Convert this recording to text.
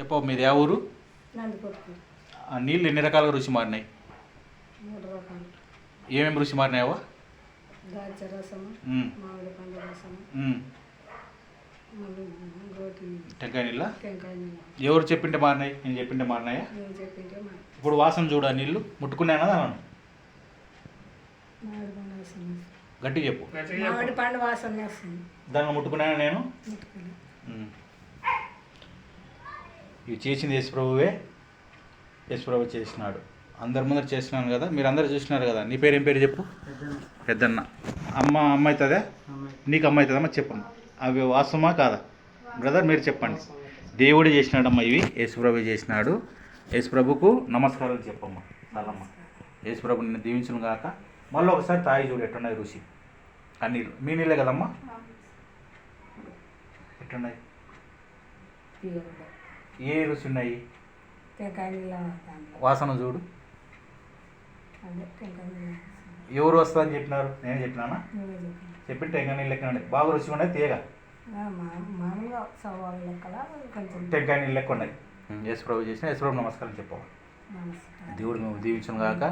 చెప్పవు మీది ఏ ఊరు? నందికొట్టు ఆ నీళ్ళు ఎన్ని రకాలుగా రుచి మారినాయి? 3 రకాలు. ఏమేమి రుచి మారినాయవా? దాల్చ రసము, మామిడి పండు రసము, మళ్ళీ ఇంకోటి టెంకాయ నీళ్ళ టెంకాయ నీళ్ళు. ఎవరు చెప్పింటే మారినాయి? నేను చెప్పింటే మారినాయా? నేను చెప్పింటే ఇప్పుడు వాసన చూడ నీళ్ళు ముట్టుకున్నానా దాని మామిడి పండు వాసన వస్తుంది. గట్టి చెప్పు. మామిడి పండు వాసన వస్తుంది. దాన్ని ముట్టుకున్నానా నేను? ముట్టుకోలేదు. ఇవి చేసింది యేసుప్రభువే. యేసుప్రభు చేసినాడు. అందరి ముందర చేసినాను కదా, మీరు అందరు చూసినారు కదా. నీ పేరు ఏం పేరు చెప్పు? పెద్దన్న. అమ్మ అవుతుందా? నీకు అమ్మ అవుతుందమ్మా? చెప్పమ్మా, అవి వాస్తవమా కాదా? బ్రదర్ మీరు చెప్పండి. దేవుడు చేసినాడమ్మా, ఇవి యేసుప్రభు చేసినాడు. యేసుప్రభుకు నమస్కారాలు చెప్పమ్మా. చాలమ్మా. యేసుప్రభు నిన్ను దీవించును గాక. మళ్ళీ ఒకసారి తాగి చూడు ఎట్టున్నాయి రుచి. ఆ నీళ్ళు మీ నీళ్ళే కదమ్మా? ఎట్టున్నాయి? ఏ రుచి ఉన్నాయి? టెంకాయ నీళ్ళ వాసన చూడు. అదే టెంకాయ నీళ్ళ ఎవరు వస్తుందని చెప్పినారు? నేను చెప్పినానా? చెప్పి టెంకాయ నీళ్ళు లెక్క బాగా రుచిగా ఉన్నాయి. తీయగా మామూలుగా సవాళ్ళు లెక్కల కొంచెం టెంకాయ నీళ్ళు లెక్క ఉన్నాయి. యేసుప్రభు చేసిన యేసుప్రభు నమస్కారం చెప్పవు. దేవుడు మేము దీవించును గాక.